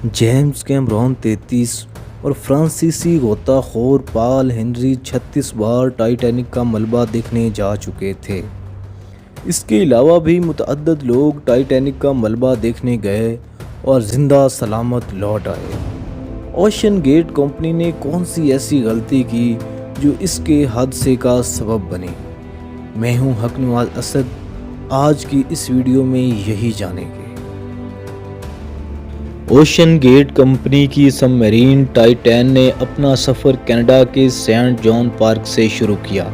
James Cameron 33 और फ्रांसीसी गोताखोर पॉल हेनरी 36 बार टाइटैनिक का मलबा देखने जा चुके थे। इसके अलावा भी मुतअद्दिद लोग टाइटैनिक का मलबा देखने गए और जिंदा सलामत लौट आए। ओशन गेट कंपनी ने कौन सी ऐसी गलती की जो इसके हादसे का सबब बनी? मैं हूं हकनवाज असद। आज की इस वीडियो में यही जानेंगे। ओशन गेट कंपनी की सबमरीन टाइटैन ने अपना सफ़र कनाडा के सेंट जॉन पार्क से शुरू किया।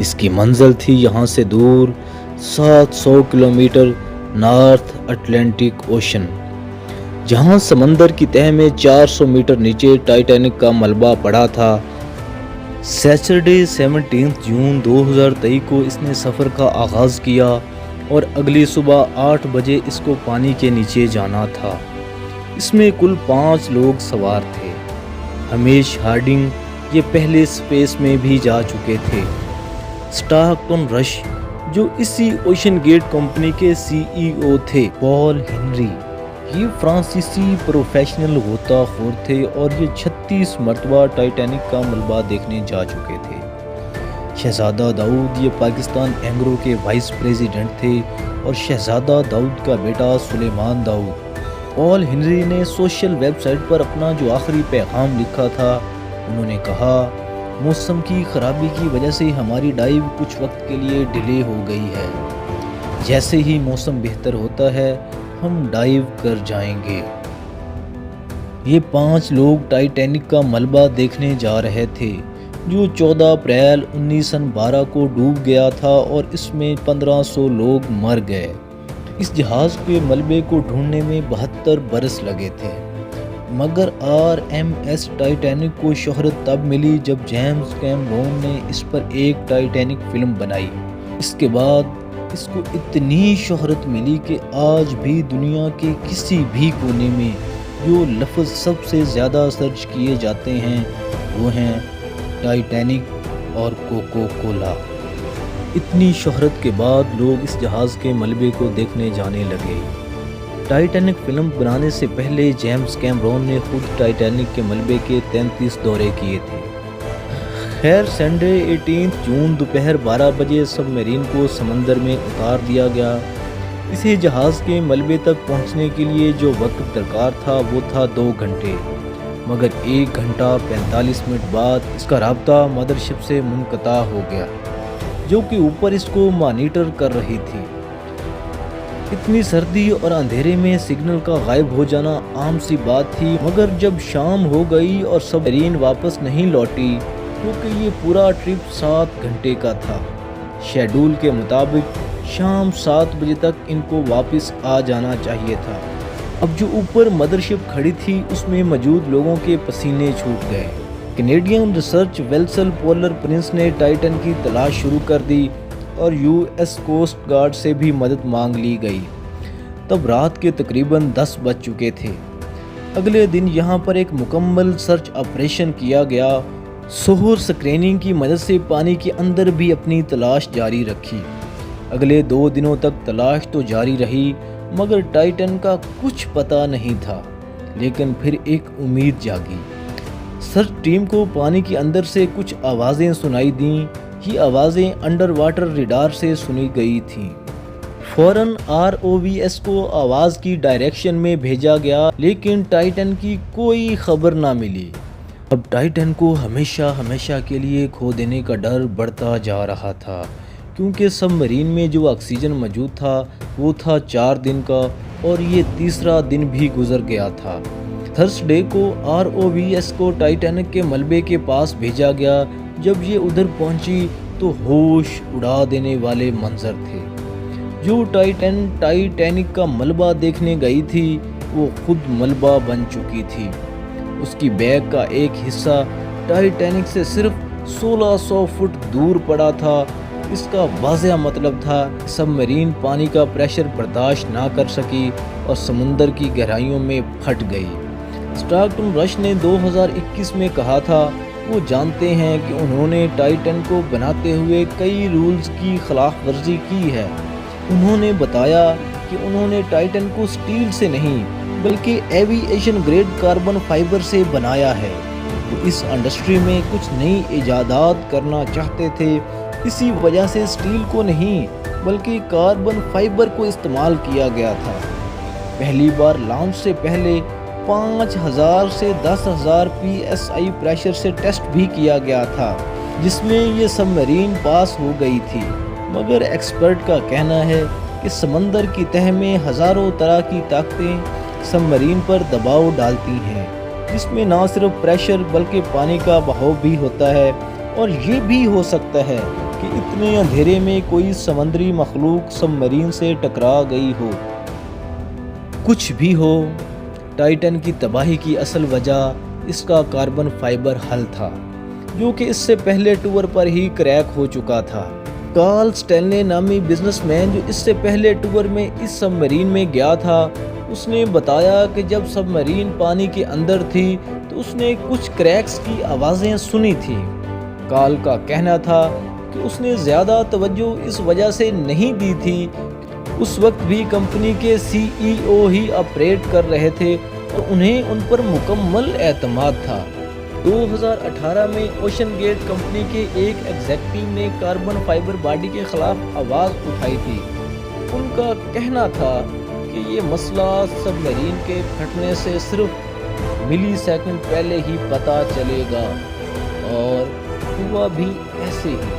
इसकी मंजिल थी यहाँ से दूर 700 किलोमीटर नॉर्थ अटलांटिक ओशन, जहाँ समंदर की तह में 400 मीटर नीचे टाइटैनिक का मलबा पड़ा था। सैटरडे 17 जून 2023 को इसने सफ़र का आगाज़ किया और अगली सुबह 8 बजे इसको पानी के नीचे जाना था। इसमें कुल 5 लोग सवार थे। हमेश हार्डिंग ये पहले स्पेस में भी जा चुके थे। स्टार्कटन रश जो इसी ओशन गेट कंपनी के सीईओ थे। पॉल हेनरी ये फ्रांसीसी प्रोफेशनल गोताखोर थे और ये 36 मरतबा टाइटैनिक का मलबा देखने जा चुके थे। शहजादा दाऊद ये पाकिस्तान एंग्रो के वाइस प्रेसिडेंट थे और शहजादा दाऊद का बेटा सुलेमान दाऊद। पॉल हेनरी ने सोशल वेबसाइट पर अपना जो आखिरी पैगाम लिखा था, उन्होंने कहा, मौसम की ख़राबी की वजह से हमारी डाइव कुछ वक्त के लिए डिले हो गई है। जैसे ही मौसम बेहतर होता है हम डाइव कर जाएंगे। ये 5 लोग टाइटैनिक का मलबा देखने जा रहे थे जो 14 अप्रैल 1912 को डूब गया था और इसमें 1500 लोग मर गए। इस जहाज़ के मलबे को ढूंढने में 72 बरस लगे थे, मगर RMS टाइटैनिक को शोहरत तब मिली जब जेम्स कैमरॉन ने इस पर एक टाइटैनिक फिल्म बनाई। इसके बाद इसको इतनी शोहरत मिली कि आज भी दुनिया के किसी भी कोने में जो लफ्ज़ सबसे ज़्यादा सर्च किए जाते हैं वो हैं टाइटैनिक और कोको कोला। इतनी शोहरत के बाद लोग इस जहाज़ के मलबे को देखने जाने लगे। टाइटैनिक फिल्म बनाने से पहले जेम्स कैमरॉन ने खुद टाइटैनिक के मलबे के 33 दौरे किए थे। खैर, संडे 18 जून दोपहर 12 बजे सबमरीन को समंदर में उतार दिया गया। इसे जहाज़ के मलबे तक पहुंचने के लिए जो वक्त दरकार था वो था 2 घंटे, मगर 1 घंटा 45 मिनट बाद इसका राब्ता मदरशिप से मुनक़ता हो गया, जो कि ऊपर इसको मॉनिटर कर रही थी। इतनी सर्दी और अंधेरे में सिग्नल का गायब हो जाना आम सी बात थी, मगर जब शाम हो गई और सबमरीन वापस नहीं लौटी, क्योंकि ये पूरा ट्रिप 7 घंटे का था। शेड्यूल के मुताबिक शाम 7 बजे तक इनको वापस आ जाना चाहिए था। अब जो ऊपर मदरशिप खड़ी थी उसमें मौजूद लोगों के पसीने छूट गए। Canadian research vessel polar Prince ने टाइटन की तलाश शुरू कर दी और US कोस्ट गार्ड से भी मदद मांग ली गई। तब रात के तकरीबन 10 बज चुके थे। अगले दिन यहाँ पर एक मुकम्मल सर्च ऑपरेशन किया गया। सोहर स्क्रीनिंग की मदद से पानी के अंदर भी अपनी तलाश जारी रखी। अगले 2 दिनों तक तलाश तो जारी रही, मगर टाइटन का कुछ पता नहीं था। लेकिन फिर एक उम्मीद जागी। सर्च टीम को पानी के अंदर से कुछ आवाज़ें सुनाई दीं। ये आवाज़ें अंडर वाटर रडार से सुनी गई थीं। फौरन ROVS को आवाज़ की डायरेक्शन में भेजा गया, लेकिन टाइटन की कोई खबर ना मिली। अब टाइटन को हमेशा के लिए खो देने का डर बढ़ता जा रहा था, क्योंकि सबमरीन में जो ऑक्सीजन मौजूद था वो था 4 दिन का और ये तीसरा दिन भी गुजर गया था। थर्सडे को ROVS को टाइटैनिक के मलबे के पास भेजा गया। जब ये उधर पहुंची तो होश उड़ा देने वाले मंजर थे। जो टाइटैनिक का मलबा देखने गई थी वो खुद मलबा बन चुकी थी। उसकी बैग का एक हिस्सा टाइटैनिक से सिर्फ 1600 फुट दूर पड़ा था। इसका वाज़ेह मतलब था सबमरीन पानी का प्रेशर बर्दाश्त ना कर सकी और समुंदर की गहराइयों में फट गई। स्टार्कटन रश ने 2021 में कहा था वो जानते हैं कि उन्होंने टाइटन को बनाते हुए कई रूल्स की खिलाफ वर्जी की है। उन्होंने बताया कि उन्होंने टाइटन को स्टील से नहीं بلکہ ایوی ایشن گریڈ کاربن فائبر سے بنایا ہے۔ وہ اس انڈسٹری میں کچھ نئی ایجادات کرنا چاہتے تھے، اسی وجہ سے اسٹیل کو نہیں بلکہ کاربن فائبر کو استعمال کیا گیا تھا۔ پہلی بار لانچ سے پہلے 5000 سے 10,000 PSI پریشر سے ٹیسٹ بھی کیا گیا تھا، جس میں یہ سب مرین پاس ہو گئی تھی، مگر ایکسپرٹ کا کہنا ہے کہ سمندر کی تہہ میں ہزاروں طرح کی طاقتیں سب مرین پر دباؤ ڈالتی ہیں، جس میں نہ صرف پریشر بلکہ پانی کا بہاؤ بھی ہوتا ہے، اور یہ بھی ہو سکتا ہے کہ اتنے اندھیرے میں کوئی سمندری مخلوق سب مرین سے ٹکرا گئی ہو۔ کچھ بھی ہو، ٹائٹن کی تباہی کی اصل وجہ اس کا کاربن فائبر حل تھا، جو کہ اس سے پہلے ٹور پر ہی کریک ہو چکا تھا۔ کارل سٹینلے نامی بزنس مین جو اس سے پہلے ٹور میں اس سب مرین میں گیا تھا، اس نے بتایا کہ جب سب مرین پانی کے اندر تھی تو اس نے کچھ کریکس کی آوازیں سنی تھی۔ کارل کا کہنا تھا کہ اس نے زیادہ توجہ اس وجہ سے نہیں دی تھی، اس وقت بھی کمپنی کے CEO ہی آپریٹ کر رہے تھے اور انہیں ان پر مکمل اعتماد تھا۔ 2018 میں اوشن گیٹ کمپنی کے ایک ایگزیکٹو نے کاربن فائبر باڈی کے خلاف آواز اٹھائی تھی۔ ان کا کہنا تھا کہ یہ مسئلہ سب مرین کے پھٹنے سے صرف ملی سیکنڈ پہلے ہی پتہ چلے گا، اور ہوا بھی ایسے ہی۔